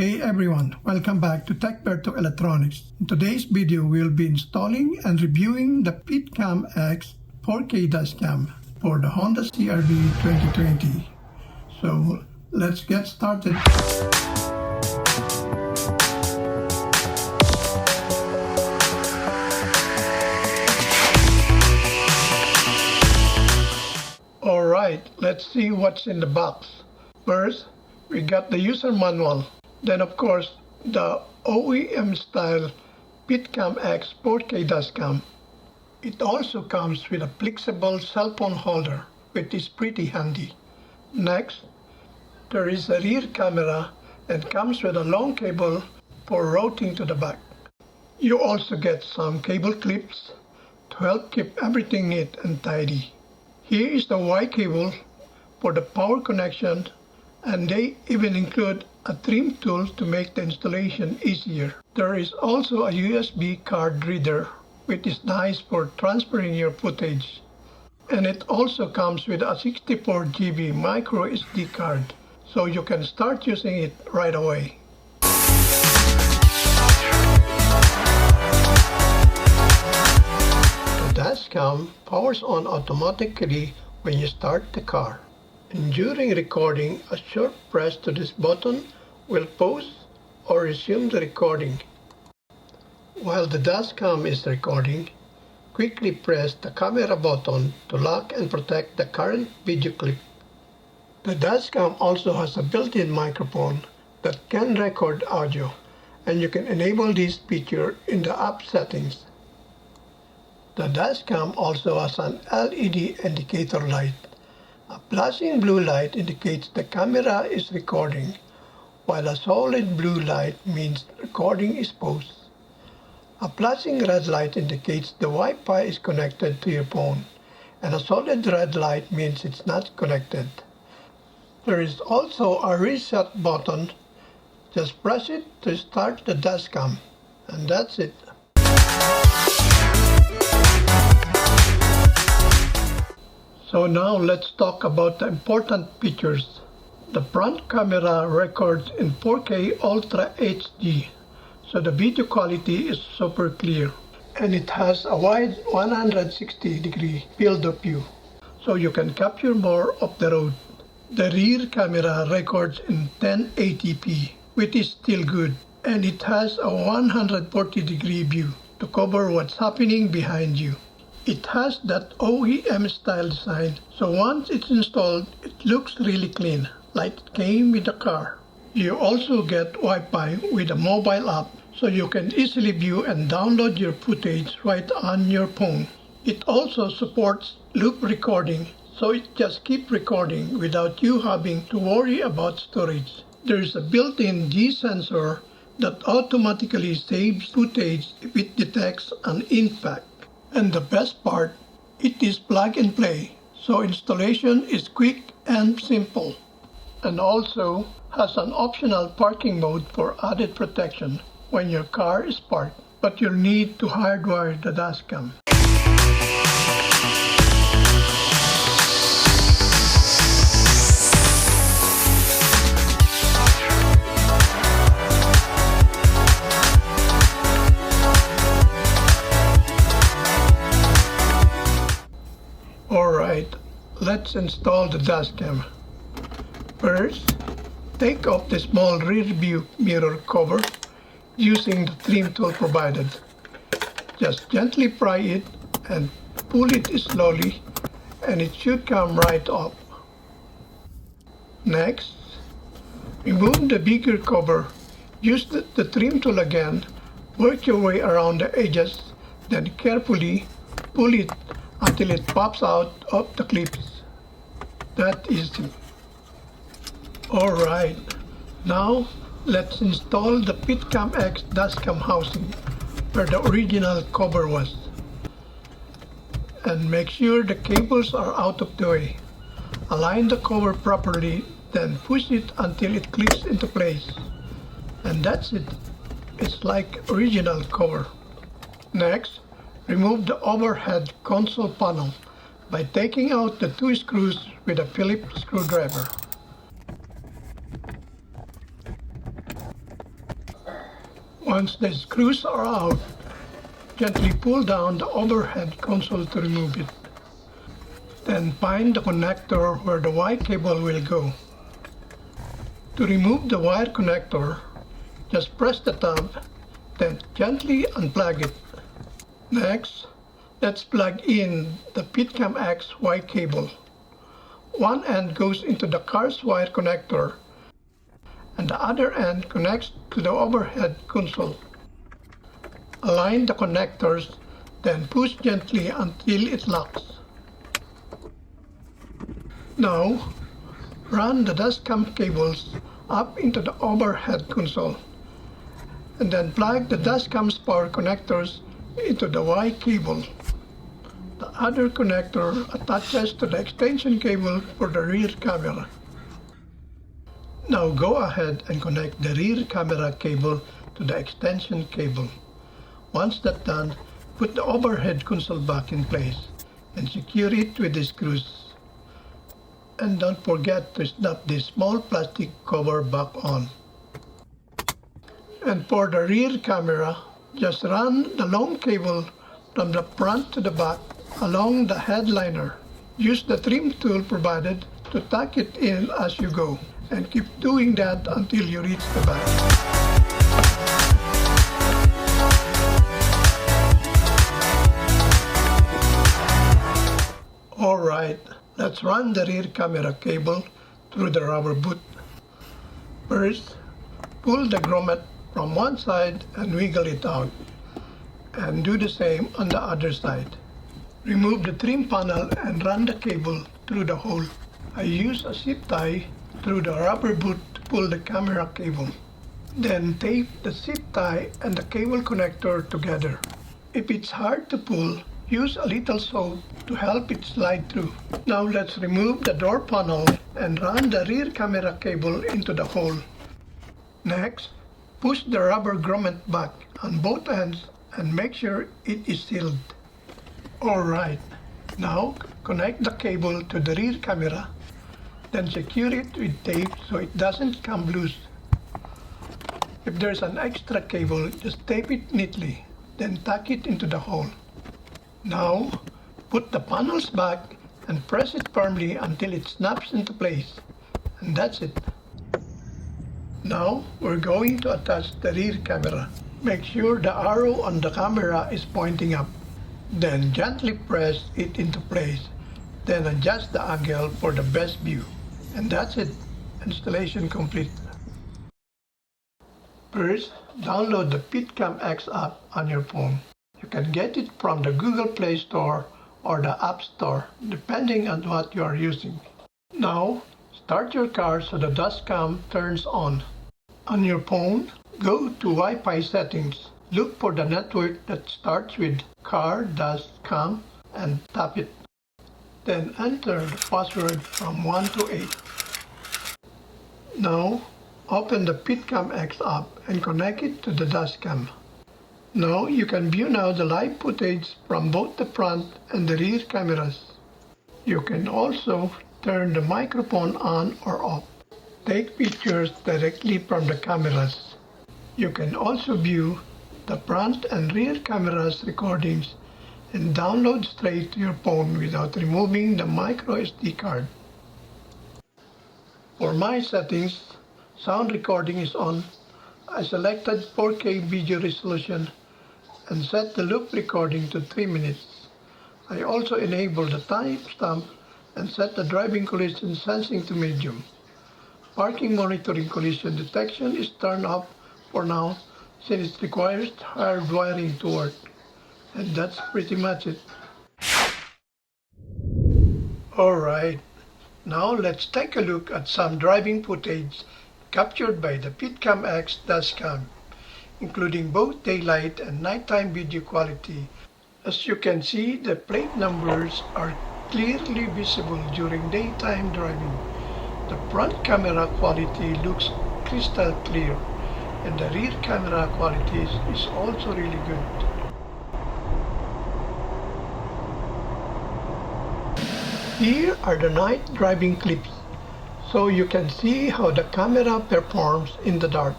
Hey everyone, welcome back to TechBerto Electronics. In today's video, we'll be installing and reviewing the FitcamX 4K dashcam for the Honda CR-V 2020. So let's get started. Alright, let's see what's in the box. First, we got the user manual. Then of course, the OEM-style FitcamX 4K dashcam. It also comes with a flexible cell phone holder, which is pretty handy. Next, there is a rear camera and comes with a long cable for routing to the back. You also get some cable clips to help keep everything neat and tidy. Here is the Y cable for the power connection, and they even include a trim tool to make the installation easier. There is also a USB card reader, which is nice for transferring your footage. And it also comes with a 64 GB micro SD card, so you can start using it right away. The dashcam powers on automatically when you start the car. And during recording, a short press to this button will pause or resume the recording. While the dashcam is recording, quickly press the camera button to lock and protect the current video clip. The dashcam also has a built-in microphone that can record audio, and you can enable this feature in the app settings. The dashcam also has an LED indicator light. A flashing blue light indicates the camera is recording, while a solid blue light means recording is paused. A flashing red light indicates the Wi-Fi is connected to your phone, and a solid red light means it's not connected. There is also a reset button. Just press it to start the dashcam, and that's it. So now let's talk about the important features. The front camera records in 4K Ultra HD, so the video quality is super clear. And it has a wide 160-degree field of view, so you can capture more of the road. The rear camera records in 1080p, which is still good, and it has a 140-degree view to cover what's happening behind you. It has that OEM-style design, so once it's installed, it looks really clean, like it came with the car. You also get Wi-Fi with a mobile app, so you can easily view and download your footage right on your phone. It also supports loop recording, so it just keeps recording without you having to worry about storage. There is a built-in G sensor that automatically saves footage if it detects an impact. And the best part, it is plug and play, so installation is quick and simple. And also has an optional parking mode for added protection when your car is parked, but you'll need to hardwire the dashcam. Alright, let's install the dashcam. First, take off the small rear view mirror cover using the trim tool provided. Just gently pry it and pull it slowly, and it should come right off. Next, remove the bigger cover. Use the trim tool again, work your way around the edges, then carefully pull it until it pops out of the clips. That easy. Alright, now let's install the FitcamX dashcam housing where the original cover was. And make sure the cables are out of the way. Align the cover properly, then push it until it clicks into place. And that's it. It's like original cover. Next, remove the overhead console panel by taking out the two screws with a Phillips screwdriver. Once the screws are out, gently pull down the overhead console to remove it. Then find the connector where the Y cable will go. To remove the wire connector, just press the tab, then gently unplug it. Next, let's plug in the FitcamX Y cable. One end goes into the car's wire connector, and the other end connects to the overhead console. Align the connectors, then push gently until it locks. Now, run the Dashcam cables up into the overhead console, and then plug the Dashcam's power connectors into the Y cable. The other connector attaches to the extension cable for the rear camera. Now go ahead and connect the rear camera cable to the extension cable. Once that's done, put the overhead console back in place and secure it with the screws. And don't forget to snap this small plastic cover back on. And for the rear camera, just run the long cable from the front to the back along the headliner. Use the trim tool provided to tuck it in as you go, and keep doing that until you reach the back. Alright, let's run the rear camera cable through the rubber boot. First, pull the grommet from one side and wiggle it out, and do the same on the other side. Remove the trim panel and run the cable through the hole. I use a zip tie through the rubber boot to pull the camera cable. Then tape the zip tie and the cable connector together. If it's hard to pull, use a little soap to help it slide through. Now let's remove the door panel and run the rear camera cable into the hole. Next, push the rubber grommet back on both ends and make sure it is sealed. Alright, now connect the cable to the rear camera, then secure it with tape so it doesn't come loose. If there's an extra cable, just tape it neatly, then tuck it into the hole. Now, put the panels back and press it firmly until it snaps into place. And that's it. Now, we're going to attach the rear camera. Make sure the arrow on the camera is pointing up. Then gently press it into place. Then adjust the angle for the best view. And that's it. Installation complete. First, download the FitcamX app on your phone. You can get it from the Google Play Store or the App Store, depending on what you are using. Now, start your car so the dashcam turns on. On your phone, go to Wi-Fi settings. Look for the network that starts with car dashcam and tap it. Then enter the password from 1 to 8. Now, open the FitcamX app and connect it to the dashcam. Now you can view the live footage from both the front and the rear cameras. You can also turn the microphone on or off. Take pictures directly from the cameras. You can also view the front and rear cameras recordings and download straight to your phone without removing the micro SD card. For my settings, sound recording is on. I selected 4K video resolution and set the loop recording to 3 minutes. I also enable the timestamp and set the driving collision sensing to medium. Parking monitoring collision detection is turned off for now since it requires hard wiring to work. And that's pretty much it. Alright, now let's take a look at some driving footage captured by the FitcamX dashcam, including both daylight and nighttime video quality. As you can see, the plate numbers are clearly visible during daytime driving. The front camera quality looks crystal clear, and the rear camera quality is also really good. Here are the night driving clips, so you can see how the camera performs in the dark.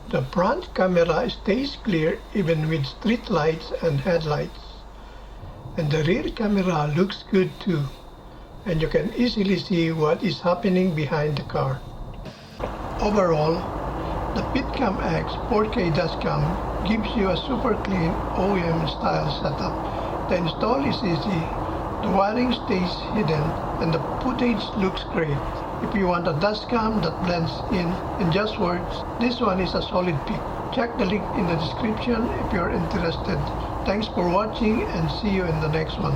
The front camera stays clear even with street lights and headlights. And the rear camera looks good too, and you can easily see what is happening behind the car. Overall, the FitcamX 4K dashcam gives you a super clean OEM-style setup. The install is easy, the wiring stays hidden, and the footage looks great. If you want a dashcam that blends in just words, this one is a solid pick. Check the link in the description if you're interested. Thanks for watching and see you in the next one.